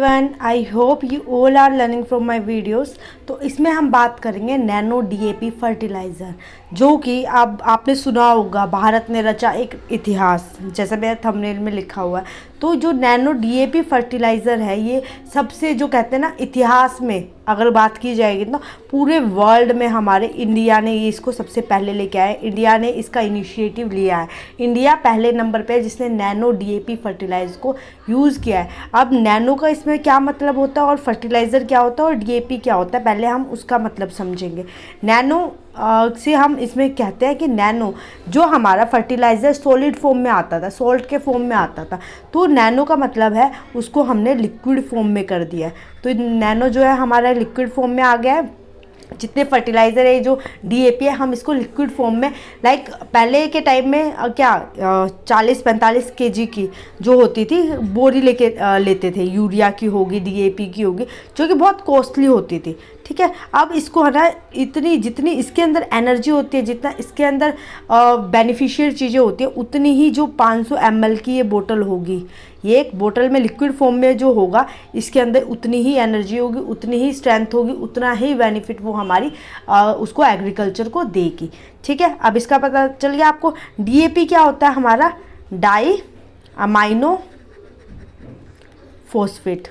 Everyone, I hope you all are learning from my videos. तो इसमें हम बात करेंगे नैनो डीएपी फर्टिलाइज़र, जो कि अब आपने सुना होगा भारत ने रचा एक इतिहास, जैसा मेरे थंबनेल में लिखा हुआ है। तो जो नैनो डीएपी फर्टिलाइज़र है, ये सबसे जो कहते हैं ना, इतिहास में अगर बात की जाएगी तो पूरे वर्ल्ड में हमारे इंडिया ने ये इसको सबसे पहले लेके आए। इंडिया ने इसका इनिशिएटिव लिया है। इंडिया पहले नंबर पे है जिसने नैनो डीएपी फर्टिलाइज़र को यूज़ किया है। अब नैनो का इसमें क्या मतलब होता है और फर्टिलाइज़र क्या होता है और डीएपी क्या होता है, पहले हम उसका मतलब समझेंगे। नैनो से हम इसमें कहते हैं कि नैनो जो हमारा फर्टिलाइज़र सॉलिड फॉर्म में आता था, सॉल्ट के फॉर्म में आता था, तो नैनो का मतलब है उसको हमने लिक्विड फॉर्म में कर दिया है। तो नैनो जो है हमारा लिक्विड फॉर्म में आ गया है। जितने फर्टिलाइज़र है, जो डीएपी है, हम इसको लिक्विड फॉर्म में, लाइक पहले के टाइम में 40-45 केजी की जो होती थी बोरी लेते थे, यूरिया की होगी, डीएपी की होगी, जो कि बहुत कॉस्टली होती थी। ठीक है, अब इसको है ना, जितनी इसके अंदर एनर्जी होती है, जितना इसके अंदर बेनिफिशियल चीज़ें होती है, उतनी ही जो 500 ml की ये बोतल होगी, ये एक बोतल में लिक्विड फॉर्म में जो होगा, इसके अंदर उतनी ही एनर्जी होगी, उतनी ही स्ट्रेंथ होगी, उतना ही बेनिफिट वो हमारी उसको एग्रीकल्चर को देगी। ठीक है, अब इसका पता चल गया आपको। डीएपी क्या होता है हमारा? Di amino phosphate.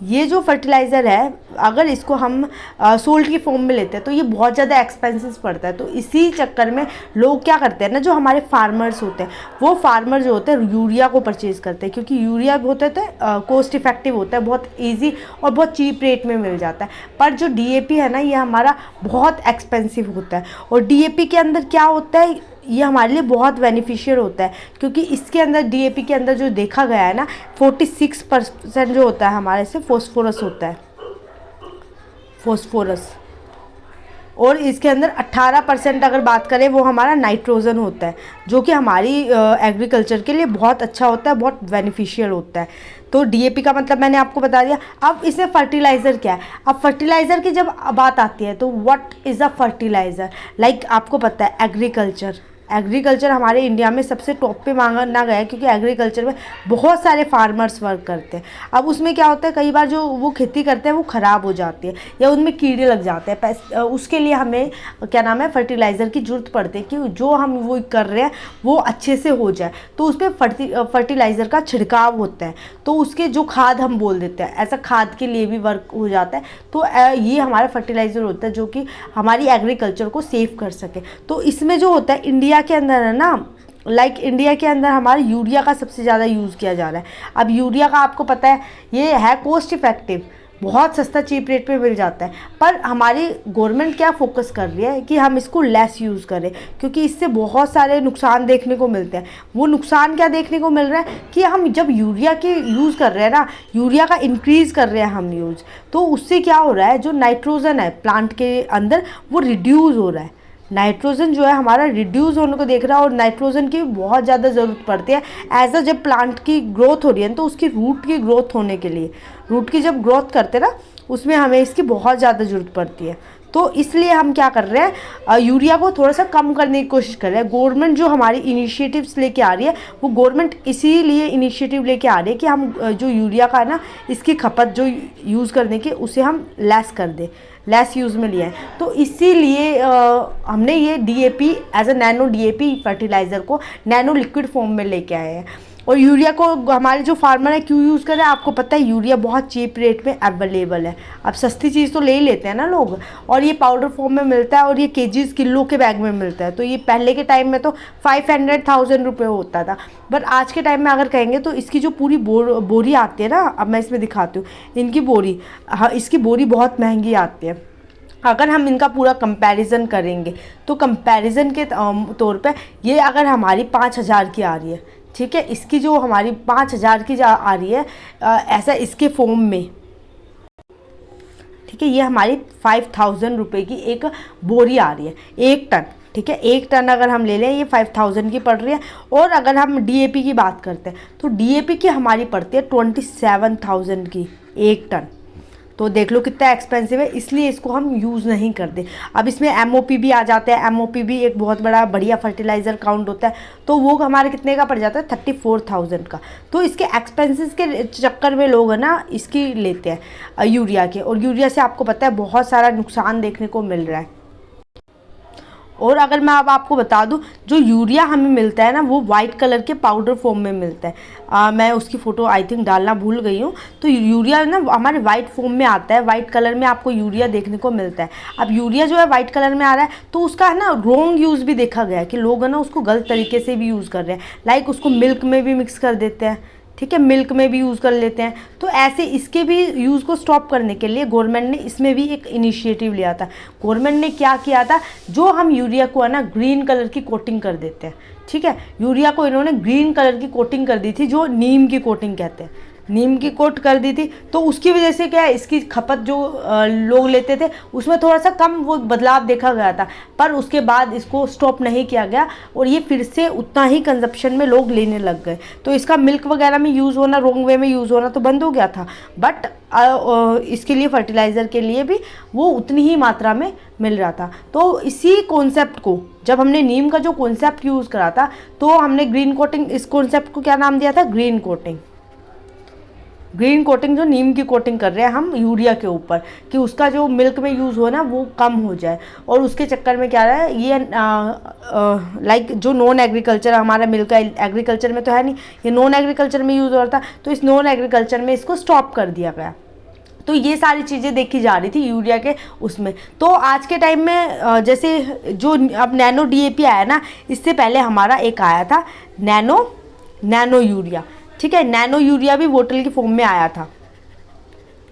ये जो फर्टिलाइज़र है, अगर इसको हम सोल्ट की फॉर्म में लेते हैं तो ये बहुत ज़्यादा एक्सपेंसिव पड़ता है। तो इसी चक्कर में लोग क्या करते हैं ना, जो हमारे फार्मर्स होते हैं, वो फार्मर जो होते हैं यूरिया को परचेज़ करते हैं, क्योंकि यूरिया होता है कॉस्ट इफेक्टिव होता है, बहुत ईजी और बहुत चीप रेट में मिल जाता है। पर जो डीएपी है ना, ये हमारा बहुत एक्सपेंसिव होता है। और डीएपी के अंदर क्या होता है, ये हमारे लिए बहुत बेनिफिशियल होता है, क्योंकि इसके अंदर डीएपी के अंदर जो देखा गया है ना, 46% जो होता है हमारे से फॉस्फोरस होता है, फॉस्फोरस। और इसके अंदर 18% अगर बात करें, वो हमारा नाइट्रोजन होता है, जो कि हमारी एग्रीकल्चर के लिए बहुत अच्छा होता है, बहुत बेनिफिशियल होता है। तो डीएपी का मतलब मैंने आपको बता दिया। अब इसमें फर्टिलाइज़र क्या है? अब फर्टिलाइज़र की जब बात आती है तो what is a fertiliser, like आपको पता है एग्रीकल्चर हमारे इंडिया में सबसे टॉप पे माना गया है, क्योंकि एग्रीकल्चर में बहुत सारे फार्मर्स वर्क करते हैं। अब उसमें क्या होता है, कई बार जो वो खेती करते हैं वो ख़राब हो जाती है या उनमें कीड़े लग जाते हैं। उसके लिए हमें क्या नाम है, फर्टिलाइज़र की ज़रूरत पड़ती है कि जो हम वो कर रहे हैं वो अच्छे से हो जाए। तो उस पर फर्टिलाइज़र का छिड़काव होता है, तो उसके जो खाद हम बोल देते हैं, ऐसा खाद के लिए भी वर्क हो जाता है। तो ये हमारा फर्टिलाइज़र होता है जो कि हमारी एग्रीकल्चर को सेव कर सके। तो इसमें जो होता है इंडिया के अंदर है ना, लाइक इंडिया के अंदर हमारे यूरिया का सबसे ज़्यादा यूज़ किया जा रहा है। अब यूरिया का आपको पता है, ये है कॉस्ट इफेक्टिव, बहुत सस्ता चीप रेट पे मिल जाता है। पर हमारी गवर्नमेंट क्या फोकस कर रही है कि हम इसको लेस यूज़ करें, क्योंकि इससे बहुत सारे नुकसान देखने को मिलते हैं। वो नुकसान क्या देखने को मिल रहा है कि हम जब यूरिया की यूज़ कर रहे हैं ना, यूरिया का इंक्रीज़ कर रहे हैं हम यूज़, तो उससे क्या हो रहा है, जो नाइट्रोजन है प्लांट के अंदर वो रिड्यूज़ हो रहा है। नाइट्रोजन जो है हमारा रिड्यूस होने को देख रहा है, और नाइट्रोजन की बहुत ज़्यादा ज़रूरत पड़ती है एज अ, जब प्लांट की ग्रोथ हो रही है तो उसकी रूट की ग्रोथ होने के लिए, रूट की जब ग्रोथ करते ना, उसमें हमें इसकी बहुत ज़्यादा ज़रूरत पड़ती है। तो इसलिए हम क्या कर रहे हैं, यूरिया को थोड़ा सा कम करने की कोशिश कर रहे हैं। गवर्नमेंट जो हमारी इनिशिएटिव्स लेके आ रही है, वो गवर्नमेंट इसीलिए इनिशिएटिव लेके आ रही है कि हम जो यूरिया का है ना, इसकी खपत जो यूज़ करने की, उसे हम लेस कर दें, लेस यूज़ में लिया है। तो इसीलिए हमने ये DAP as a nano DAP fertiliser को नैनो लिक्विड फॉर्म में लेके आए हैं। और यूरिया को हमारे जो फार्मर है क्यों यूज़ करें, आपको पता है यूरिया बहुत चीप रेट में अवेलेबल है। अब सस्ती चीज़ तो ले ही लेते हैं ना लोग, और ये पाउडर फॉर्म में मिलता है, और ये केजीज किलो के बैग में मिलता है। तो ये पहले के टाइम में तो 500,000 रुपये होता था, बट आज के टाइम में अगर कहेंगे तो इसकी जो पूरी बोरी आती है ना, अब मैं इसमें दिखाती हूँ इनकी बोरी, हाँ, इसकी बोरी बहुत महंगी आती है। अगर हम इनका पूरा कंपैरिजन करेंगे तो कंपैरिजन के तौर पे ये अगर हमारी 5,000 की आ रही है, ठीक है, इसकी जो हमारी 5,000 की आ रही है, ऐसा इसके फॉर्म में, ठीक है, ये हमारी 5,000 रुपये की एक बोरी आ रही है, 1 टन। ठीक है, 1 टन अगर हम ले लें, ये 5,000 की पड़ रही है। और अगर हम डीएपी की बात करते हैं तो डीएपी की हमारी पड़ती है 27,000 की 1 टन। तो देख लो कितना एक्सपेंसिव है, इसलिए इसको हम यूज़ नहीं करते। अब इसमें एमओपी भी आ जाता है, एमओपी भी एक बहुत बड़ा बढ़िया फर्टिलाइज़र काउंट होता है, तो वो हमारे कितने का पड़ जाता है 34,000 का। तो इसके एक्सपेंसेस के चक्कर में लोग है ना इसकी लेते हैं यूरिया के, और यूरिया से आपको पता है बहुत सारा नुकसान देखने को मिल रहा है। और अगर मैं अब आपको बता दूं, जो यूरिया हमें मिलता है ना वो वाइट कलर के पाउडर फॉर्म में मिलता है। मैं उसकी फ़ोटो आई थिंक डालना भूल गई हूँ। तो यूरिया ना हमारे वाइट फॉर्म में आता है, वाइट कलर में आपको यूरिया देखने को मिलता है। अब यूरिया जो है वाइट कलर में आ रहा है, तो उसका है ना रॉन्ग यूज़ भी देखा गया है कि लोग है ना उसको गलत तरीके से भी यूज़ कर रहे हैं। लाइक उसको मिल्क में भी मिक्स कर देते हैं, ठीक है, मिल्क में भी यूज़ कर लेते हैं। तो ऐसे इसके भी यूज़ को स्टॉप करने के लिए गवर्नमेंट ने इसमें भी एक इनिशिएटिव लिया था। गवर्नमेंट ने क्या किया था, जो हम यूरिया को है ना ग्रीन कलर की कोटिंग कर देते हैं, ठीक है, यूरिया को इन्होंने ग्रीन कलर की कोटिंग कर दी थी, जो नीम की कोटिंग कहते हैं, नीम की कोट कर दी थी। तो उसकी वजह से क्या है, इसकी खपत जो लोग लेते थे उसमें थोड़ा सा कम वो बदलाव देखा गया था, पर उसके बाद इसको स्टॉप नहीं किया गया और ये फिर से उतना ही कंजप्शन में लोग लेने लग गए। तो इसका मिल्क वगैरह में यूज़ होना, रॉन्ग वे में यूज़ होना तो बंद हो गया था, बट इसके लिए फर्टिलाइज़र के लिए भी वो उतनी ही मात्रा में मिल रहा था। तो इसी कॉन्सेप्ट को जब हमने नीम का जो कॉन्सेप्ट यूज़ करा था, तो हमने ग्रीन कोटिंग, इस कॉन्सेप्ट को क्या नाम दिया था, ग्रीन कोटिंग। ग्रीन कोटिंग जो नीम की कोटिंग कर रहे हैं हम यूरिया के ऊपर, कि उसका जो मिल्क में यूज़ हो ना वो कम हो जाए। और उसके चक्कर में क्या रहा है, ये लाइक जो नॉन एग्रीकल्चर हमारा मिल्क का एग्रीकल्चर में तो है नहीं, ये नॉन एग्रीकल्चर में यूज़ हो रहा था, तो इस नॉन एग्रीकल्चर में इसको स्टॉप कर दिया गया। तो ये सारी चीज़ें देखी जा रही थी यूरिया के उसमें। तो आज के टाइम में जैसे जो अब नैनो डीएपी आया ना, इससे पहले हमारा एक आया था नैनो यूरिया, ठीक है। नैनो यूरिया भी बोतल की फॉर्म में आया था,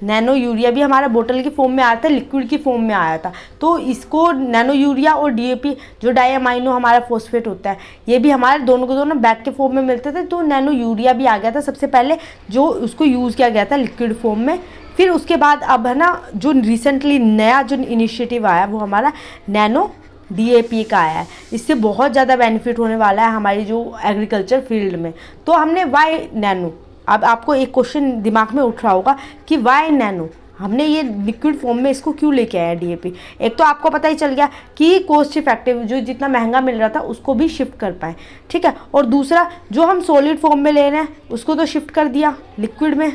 नैनो यूरिया भी हमारा बोतल की फॉर्म में आया था, लिक्विड की फॉर्म में आया था। तो इसको नैनो यूरिया और डीएपी जो डाईअमाइनो हमारा फॉस्फेट होता है, ये भी हमारे दोनों को दोनों बैग के फॉर्म में मिलते थे। तो नैनो यूरिया भी आ गया था सबसे पहले, जो उसको यूज़ किया गया था लिक्विड फॉर्म में। फिर उसके बाद अब है ना जो रिसेंटली नया जो इनिशिएटिव आया वो हमारा नैनो डीएपी का आया है। इससे बहुत ज़्यादा बेनिफिट होने वाला है हमारी जो एग्रीकल्चर फील्ड में। तो हमने वाई नैनो, अब आपको एक क्वेश्चन दिमाग में उठ रहा होगा कि वाई नैनो, हमने ये लिक्विड फॉर्म में इसको क्यों लेके आया डीएपी। एक तो आपको पता ही चल गया कि कॉस्ट इफेक्टिव, जो जितना महंगा मिल रहा था उसको भी शिफ्ट कर पाए, ठीक है। और दूसरा जो हम सॉलिड फॉर्म में ले रहे हैं उसको तो शिफ्ट कर दिया लिक्विड में,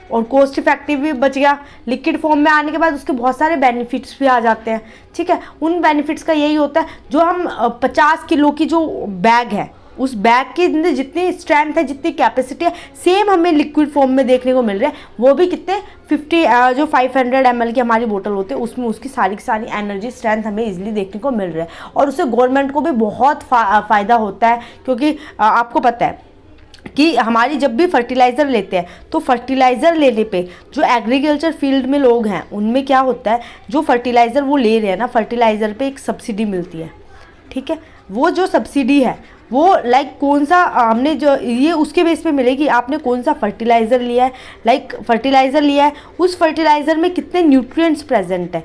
और कॉस्ट इफेक्टिव भी बच गया। लिक्विड फॉर्म में आने के बाद उसके बहुत सारे बेनिफिट्स भी आ जाते हैं, ठीक है। उन बेनिफिट्स का यही होता है, जो हम 50 किलो की जो बैग है, उस बैग के अंदर जितनी स्ट्रेंथ है, जितनी कैपेसिटी है, सेम हमें लिक्विड फॉर्म में देखने को मिल रहा है। वो भी कितने 50 500 ml की हमारी बोतल होती है, उसमें उसकी सारी की सारी एनर्जी स्ट्रेंथ हमें इजीली देखने को मिल रहा है। और उससे गवर्नमेंट को भी बहुत फ़ायदा होता है, क्योंकि आपको पता है कि हमारी जब भी फर्टिलाइज़र लेते हैं, तो फर्टिलाइज़र लेने पे जो एग्रीकल्चर फील्ड में लोग हैं उनमें क्या होता है, जो फर्टिलाइज़र वो ले रहे हैं ना, फर्टिलाइज़र पे एक सब्सिडी मिलती है, ठीक है। वो जो सब्सिडी है वो लाइक कौन सा हमने जो ये उसके बेस पे मिलेगी, आपने कौन सा फर्टिलाइज़र लिया है। लाइक फर्टिलाइज़र लिया है, उस फर्टिलाइज़र में कितने न्यूट्रिएंट्स प्रेजेंट है,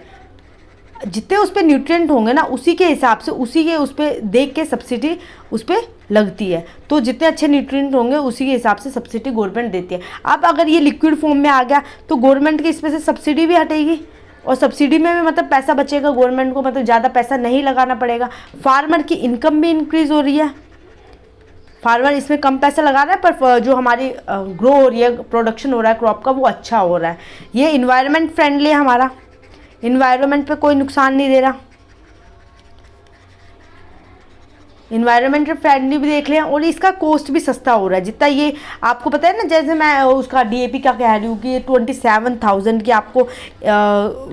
जितने उस पर न्यूट्रिएंट होंगे ना उसी के हिसाब से, उसी के उस पर देख के सब्सिडी उस पर लगती है। तो जितने अच्छे न्यूट्रिएंट होंगे उसी के हिसाब से सब्सिडी गवर्नमेंट देती है। अब अगर ये लिक्विड फॉर्म में आ गया तो गवर्नमेंट की इसमें से सब्सिडी भी हटेगी, और सब्सिडी में भी मतलब पैसा बचेगा गवर्नमेंट को, मतलब ज़्यादा पैसा नहीं लगाना पड़ेगा। फार्मर की इनकम भी इंक्रीज़ हो रही है, फार्मर इसमें कम पैसा लगा रहा है, पर जो हमारी ग्रो हो रही है, प्रोडक्शन हो रहा है क्रॉप का, वो अच्छा हो रहा है। ये इन्वायरमेंट फ्रेंडली है, हमारा इन्वायरमेंट पे कोई नुकसान नहीं दे रहा, इन्वायरमेंट फ्रेंडली भी देख लें, और इसका कॉस्ट भी सस्ता हो रहा है। जितना ये आपको पता है ना, जैसे मैं उसका डीएपी का कह रही हूँ कि 27,000 की आपको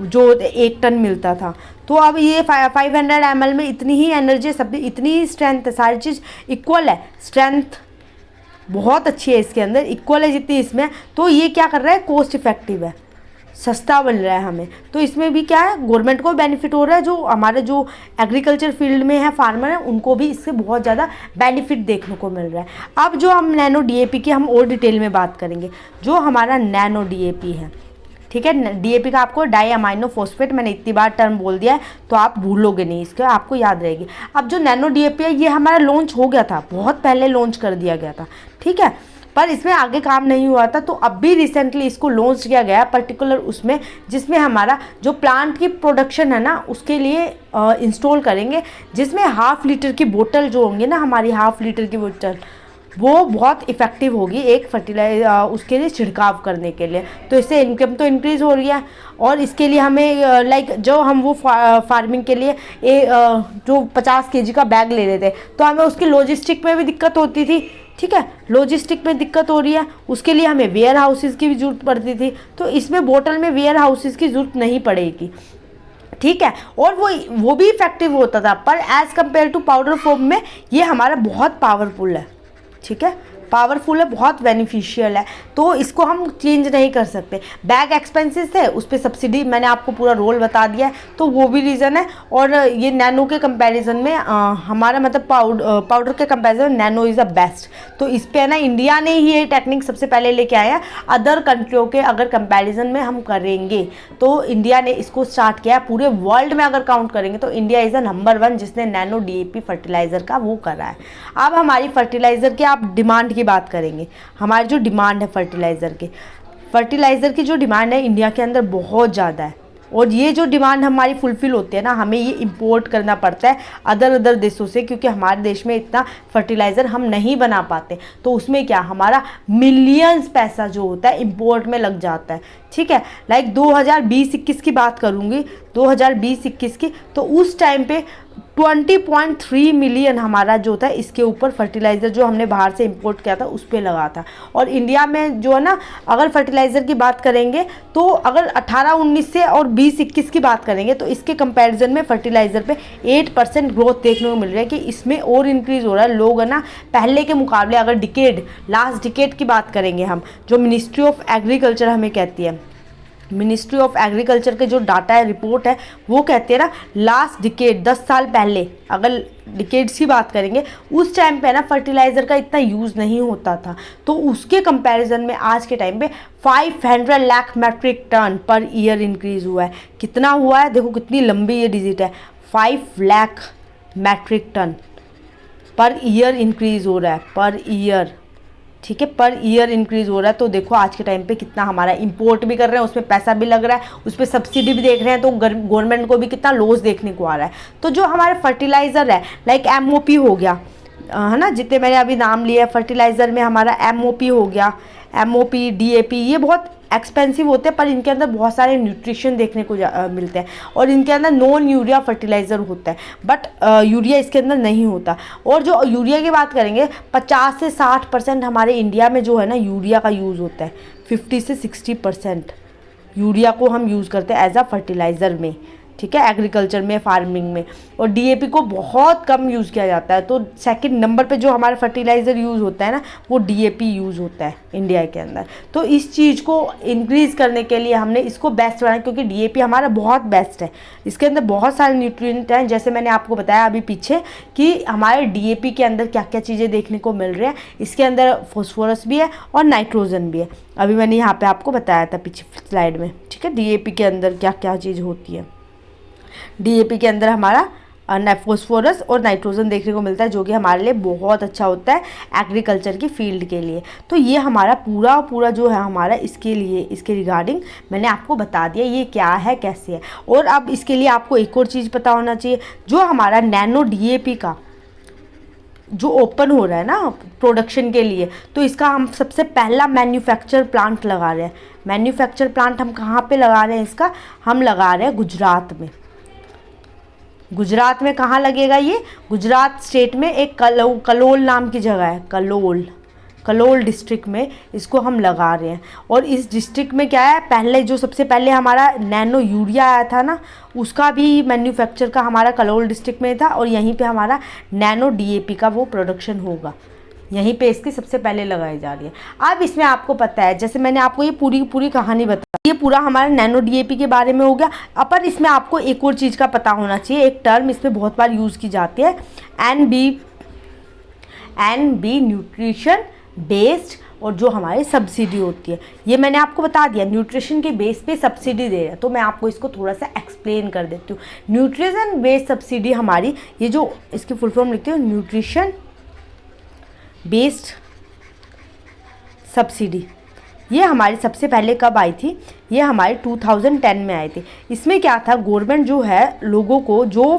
जो 1 टन मिलता था, तो अब ये 500 ml में इतनी ही एनर्जी, सब इतनी ही स्ट्रेंथ है, सारी चीज़ इक्वल है, स्ट्रेंथ बहुत अच्छी है इसके अंदर, इक्वल है जितनी इसमें। तो ये क्या कर रहा है, कॉस्ट इफेक्टिव है, सस्ता बन रहा है हमें। तो इसमें भी क्या है, गवर्नमेंट को बेनिफिट हो रहा है, जो हमारे जो एग्रीकल्चर फील्ड में है फार्मर है उनको भी इससे बहुत ज़्यादा बेनिफिट देखने को मिल रहा है। अब जो हम नैनो डीएपी की हम और डिटेल में बात करेंगे, जो हमारा नैनो डीएपी है, ठीक है। डीएपी का आपको डाई अमाइनो फॉस्फेट, मैंने इतनी बार टर्म बोल दिया है तो आप भूलोगे नहीं, इसके आपको याद रहेगी। अब जो नैनो डीएपी है ये हमारा लॉन्च हो गया था, बहुत पहले लॉन्च कर दिया गया था, ठीक है। पर इसमें आगे काम नहीं हुआ था, तो अब भी रिसेंटली इसको लॉन्च किया गया पर्टिकुलर उसमें, जिसमें हमारा जो प्लांट की प्रोडक्शन है ना उसके लिए इंस्टॉल करेंगे, जिसमें 1/2 लीटर की बोतल जो होंगी ना हमारी 1/2 लीटर की बोतल, वो बहुत इफ़ेक्टिव होगी एक उसके लिए छिड़काव करने के लिए। तो इससे इनकम तो इंक्रीज़ हो रही है, और इसके लिए हमें लाइक जो हम वो फार्मिंग के लिए जो 50 kg का बैग ले रहे थे, तो हमें उसकी लॉजिस्टिक में भी दिक्कत होती थी। ठीक है, लॉजिस्टिक में दिक्कत हो रही है, उसके लिए हमें वेयर हाउसेज़ की भी ज़रूरत पड़ती थी, तो इसमें बोतल में वेयर हाउसेज़ की ज़रूरत नहीं पड़ेगी। ठीक है, और वो भी इफेक्टिव होता था, पर as compare to powder form में ये हमारा बहुत पावरफुल है। ठीक है, पावरफुल है, बहुत बेनिफिशियल है, तो इसको हम चेंज नहीं कर सकते। बैग एक्सपेंसेस थे, उस पर सब्सिडी मैंने आपको पूरा रोल बता दिया है, तो वो भी रीज़न है। और ये नैनो के कंपैरिजन में हमारा मतलब पाउडर के कंपैरिजन में नैनो इज़ द बेस्ट। तो इस पे है ना इंडिया ने ही ये टेक्निक सबसे पहले लेके आया। अदर कंट्रियों के अगर कंपैरिजन में हम करेंगे तो इंडिया ने इसको स्टार्ट किया है। पूरे वर्ल्ड में अगर काउंट करेंगे तो इंडिया इज़ द नंबर 1 जिसने नैनो DAP फर्टिलाइज़र का वो करा है। अब हमारी फर्टिलाइज़र की आप डिमांड की बात करेंगे, हमारी जो डिमांड है फर्टिलाइज़र की जो डिमांड है इंडिया के अंदर बहुत ज़्यादा है, और ये जो डिमांड हमारी फुलफ़िल होती है ना, हमें ये इंपोर्ट करना पड़ता है अदर देशों से, क्योंकि हमारे देश में इतना फर्टिलाइज़र हम नहीं बना पाते। तो उसमें क्या हमारा मिलियंस पैसा जो होता है इंपोर्ट में लग जाता है। ठीक है, लाइक 2020-21 की बात करूँगी, 2020-21 की, तो उस टाइम पे 20.3 मिलियन हमारा जो था इसके ऊपर फर्टिलाइज़र जो हमने बाहर से इंपोर्ट किया था उस पर लगा था। और इंडिया में जो है ना, अगर फर्टिलाइज़र की बात करेंगे तो अगर 18-19 से और 20-21 की बात करेंगे तो इसके कंपैरिजन में फर्टिलाइज़र पे 8% ग्रोथ देखने को मिल रहा है, कि इसमें और इंक्रीज़ हो रहा है। लोग है ना पहले के मुकाबले, अगर लास्ट डिकेड की बात करेंगे हम, जो मिनिस्ट्री ऑफ एग्रीकल्चर हमें कहती है, मिनिस्ट्री ऑफ एग्रीकल्चर के जो डाटा है, रिपोर्ट है, वो कहते हैं ना लास्ट डिकेड 10 साल पहले, अगर डिकेड्स की बात करेंगे उस टाइम पे ना फर्टिलाइज़र का इतना यूज़ नहीं होता था, तो उसके कंपैरिजन में आज के टाइम पे 500 lakh metric ton per year increase हुआ है। कितना हुआ है देखो, कितनी लंबी ये डिजिट है, 5 lakh metric ton per year increase हो रहा है, पर ईयर। ठीक है, पर ईयर इंक्रीज़ हो रहा है। तो देखो आज के टाइम पे कितना हमारा इंपोर्ट भी कर रहे हैं, उसमें पैसा भी लग रहा है, उस पर सब्सिडी भी देख रहे हैं, तो गवर्नमेंट को भी कितना लॉस देखने को आ रहा है। तो जो हमारे फर्टिलाइज़र है, लाइक MOP हो गया, है ना, जितने मैंने अभी नाम लिए फर्टिलाइज़र में, हमारा MOP हो गया, MOP DAP, ये बहुत एक्सपेंसिव होते हैं, पर इनके अंदर बहुत सारे न्यूट्रिशन देखने को मिलते हैं, और इनके अंदर नॉन यूरिया फर्टिलाइज़र होता है, बट यूरिया इसके अंदर नहीं होता। और जो यूरिया की बात करेंगे, 50 से 60% हमारे इंडिया में जो है ना यूरिया का यूज़ होता है, 50 से 60% यूरिया को हम यूज़ करते हैं एज अ फर्टिलाइज़र में। ठीक है, एग्रीकल्चर में, फार्मिंग में, और DAP को बहुत कम यूज़ किया जाता है। तो सेकंड नंबर पे जो हमारा फर्टिलाइज़र यूज़ होता है ना, वो DAP यूज़ होता है इंडिया के अंदर। तो इस चीज़ को इंक्रीज़ करने के लिए हमने इसको बेस्ट बनाया, क्योंकि DAP हमारा बहुत बेस्ट है, इसके अंदर बहुत सारे न्यूट्रिएंट हैं, जैसे मैंने आपको बताया अभी पीछे कि हमारे DAP के अंदर क्या क्या चीज़ें देखने को मिल रही हैं। इसके अंदर फॉस्फोरस भी है और नाइट्रोजन भी है, अभी मैंने यहाँ पर आपको बताया था पीछे स्लाइड में। ठीक है, DAP के अंदर क्या क्या चीज़ होती है। DAP के अंदर हमारा फॉस्फोरस और नाइट्रोजन देखने को मिलता है, जो कि हमारे लिए बहुत अच्छा होता है एग्रीकल्चर की फील्ड के लिए। तो ये हमारा पूरा जो है हमारा इसके लिए, इसके रिगार्डिंग मैंने आपको बता दिया ये क्या है, कैसे है। और अब इसके लिए आपको एक और चीज़ पता होना चाहिए, जो हमारा नैनो DAP का जो ओपन हो रहा है ना प्रोडक्शन के लिए, तो इसका हम सबसे पहला मैन्युफैक्चर प्लांट लगा रहे हैं। मैन्युफैक्चर प्लांट हम कहाँ पे लगा रहे हैं इसका, हम लगा रहे हैं गुजरात में। गुजरात में कहाँ लगेगा ये, गुजरात स्टेट में एक कलोल नाम की जगह है, कलोल डिस्ट्रिक्ट में इसको हम लगा रहे हैं। और इस डिस्ट्रिक्ट में क्या है, पहले जो सबसे पहले हमारा नैनो यूरिया आया था ना, उसका भी मैन्युफैक्चर का हमारा कलोल डिस्ट्रिक्ट में था, और यहीं पे हमारा नैनो DAP का वो प्रोडक्शन होगा, यहीं पे इसकी सबसे पहले लगाई जा रही है। अब इसमें आपको पता है, जैसे मैंने आपको ये पूरी कहानी बताई, ये पूरा हमारा नैनो DAP के बारे में हो गया। पर इसमें आपको एक और चीज़ का पता होना चाहिए, एक टर्म इसमें बहुत बार यूज़ की जाती है, NB न्यूट्रिशन बेस्ड, और जो हमारी सब्सिडी होती है, ये मैंने आपको बता दिया, न्यूट्रिशन के बेस पे सब्सिडी दे रहा है। तो मैं आपको इसको थोड़ा सा एक्सप्लेन कर देती हूँ। न्यूट्रिशन बेस्ड सब्सिडी हमारी, ये जो इसकी फुल फॉर्म लिखती हूँ, न्यूट्रिशन बेस्ड सब्सिडी। ये हमारी सबसे पहले कब आई थी? ये हमारे 2010 में आई थी। इसमें क्या था, गवर्नमेंट जो है लोगों को, जो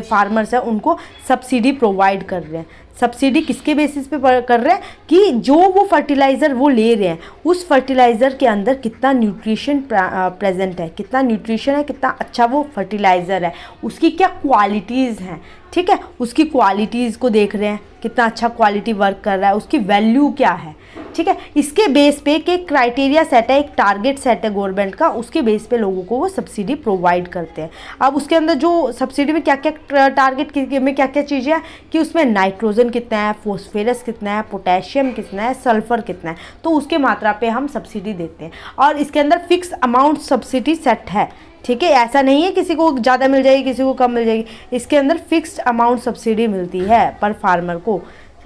फार्मर्स हैं उनको सब्सिडी प्रोवाइड कर रहे हैं। सब्सिडी किसके बेसिस पे कर रहे हैं कि जो वो फर्टिलाइज़र वो ले रहे हैं उस फर्टिलाइज़र के अंदर कितना न्यूट्रिशन प्रेजेंट है, कितना न्यूट्रिशन है, कितना अच्छा वो फर्टिलाइज़र है, उसकी क्या क्वालिटीज़ हैं, ठीक है, उसकी क्वालिटीज़ को देख रहे हैं, कितना अच्छा क्वालिटी वर्क कर रहा है, उसकी वैल्यू क्या है, ठीक है। इसके बेस पे एक क्राइटेरिया सेट है, एक टारगेट सेट है गवर्नमेंट का, उसके बेस पे लोगों को वो सब्सिडी प्रोवाइड करते हैं। अब उसके अंदर जो सब्सिडी में क्या क्या टारगेट में क्या क्या चीज़ें हैं कि उसमें नाइट्रोजन कितना है, फॉस्फेरस कितना है, पोटेशियम कितना है, सल्फर कितना है, तो उसके मात्रा पे हम सब्सिडी देते हैं। और इसके अंदर फिक्स अमाउंट सब्सिडी सेट है, ठीक है, ऐसा नहीं है किसी को ज़्यादा मिल जाएगी किसी को कम मिल जाएगी। इसके अंदर फिक्स्ड अमाउंट सब्सिडी मिलती है पर फार्मर को,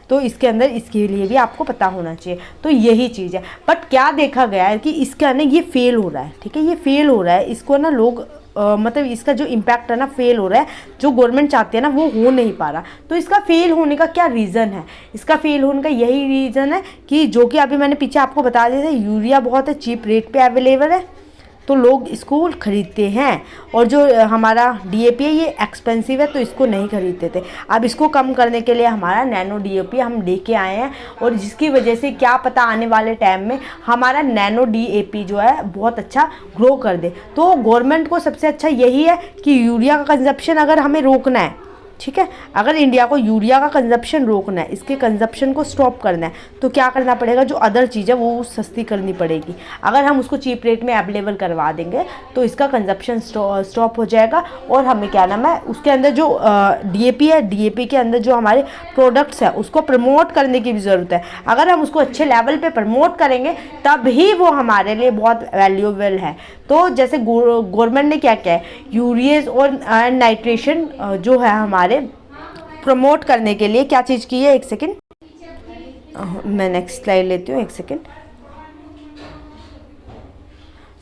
तो इसके अंदर इसके लिए भी आपको पता होना चाहिए। तो यही चीज़ है। बट क्या देखा गया है कि इसका ना ये फेल हो रहा है, ठीक है, ये फेल हो रहा है, इसको ना लोग मतलब इसका जो इम्पैक्ट है ना फेल हो रहा है, जो गवर्नमेंट चाहती है ना वो हो नहीं पा रहा। तो इसका फेल होने का क्या रीज़न है? इसका फेल होने का यही रीज़न है कि जो कि अभी मैंने पीछे आपको बता दिया था, यूरिया बहुत है चीप रेट पे अवेलेबल है तो लोग इसको खरीदते हैं, और जो हमारा डीएपी है ये एक्सपेंसिव है तो इसको नहीं खरीदते थे। अब इसको कम करने के लिए हमारा नैनो डीएपी हम लेके आए हैं, और जिसकी वजह से क्या पता आने वाले टाइम में हमारा नैनो डीएपी जो है बहुत अच्छा ग्रो कर दे। तो गवर्नमेंट को सबसे अच्छा यही है कि यूरिया का कंजप्शन अगर हमें रोकना है, ठीक है, अगर इंडिया को यूरिया का कंजप्शन रोकना है, इसके कंजप्शन को स्टॉप करना है, तो क्या करना पड़ेगा, जो अदर चीज़ है वो सस्ती करनी पड़ेगी। अगर हम उसको चीप रेट में अवेलेबल करवा देंगे तो इसका कंजप्शन स्टॉप हो जाएगा। और हमें क्या नाम है, उसके अंदर जो डीएपी है, डीएपी के अंदर जो हमारे प्रोडक्ट्स है उसको प्रमोट करने की भी ज़रूरत है। अगर हम उसको अच्छे लेवल पर प्रमोट करेंगे तभी वो हमारे लिए बहुत वैल्यूएबल है। तो जैसे गवर्नमेंट ने क्या किया है, यूरियाज और नाइट्रेशन जो है हमारे प्रमोट करने के लिए क्या चीज़ की है, एक सेकेंड मैं नेक्स्ट स्लाइड लेती हूँ, एक सेकेंड।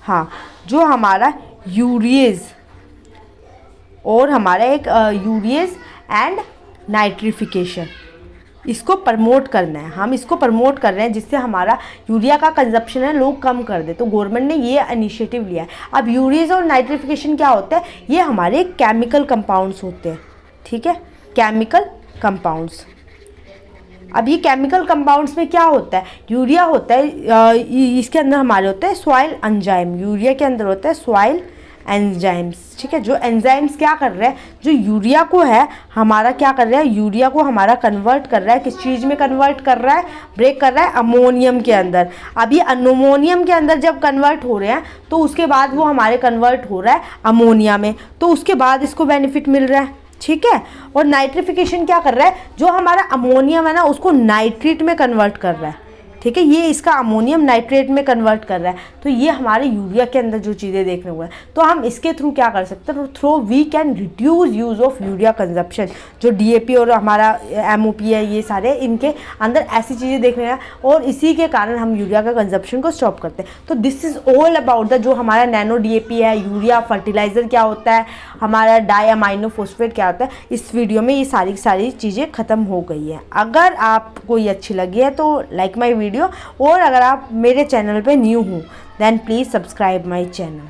हाँ, जो हमारा यूरियाज और हमारा एक यूरियाज एंड नाइट्रिफिकेशन, इसको प्रमोट करना है, हम इसको प्रमोट कर रहे हैं जिससे हमारा यूरिया का कंजप्शन है लोग कम कर दे। तो गवर्नमेंट ने ये इनिशिएटिव लिया है। अब यूरियाज और नाइट्रिफिकेशन क्या होता है, ये हमारे केमिकल कंपाउंड्स होते हैं, ठीक है, केमिकल कंपाउंड्स। अब ये केमिकल कंपाउंड्स में क्या होता है, यूरिया होता है, इसके अंदर हमारे होते हैं सॉइल एंजाइम, यूरिया के अंदर होता है सॉइल एंजाइम्स, ठीक है। जो एंजाइम्स क्या कर रहे हैं, जो यूरिया को है हमारा क्या कर रहा है, यूरिया को हमारा कन्वर्ट कर रहा है, किस चीज़ में कन्वर्ट कर रहा है, ब्रेक कर रहा है अमोनियम के अंदर। अब ये अमोनियम के अंदर जब कन्वर्ट हो रहे हैं तो उसके बाद वो हमारे कन्वर्ट हो रहा है अमोनिया में, तो उसके बाद इसको बेनिफिट मिल रहा है, ठीक है। और नाइट्रिफिकेशन क्या कर रहा है, जो हमारा अमोनियम है ना उसको नाइट्रेट में कन्वर्ट कर रहा है, ठीक है, ये इसका अमोनियम नाइट्रेट में कन्वर्ट कर रहा है। तो ये हमारे यूरिया के अंदर जो चीज़ें देखने को है, तो हम इसके थ्रू क्या कर सकते हैं, through we can reduce use of urea consumption. जो डीएपी और हमारा एमओपी है ये सारे इनके अंदर ऐसी चीज़ें देखने हैं, और इसी के कारण हम यूरिया का कंजप्शन को स्टॉप करते हैं। तो this is all about the जो हमारा नैनो डीएपी है, यूरिया, फर्टिलाइज़र क्या होता है, हमारा डाइअमाइनो फॉस्फेट क्या होता है। इस वीडियो में ये सारी चीज़ें ख़त्म हो गई हैं। अगर आपको ये अच्छी लगी है तो लाइक माई वीडियो, और अगर आप मेरे चैनल पे न्यू हो then please subscribe my channel.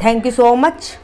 Thank you so much.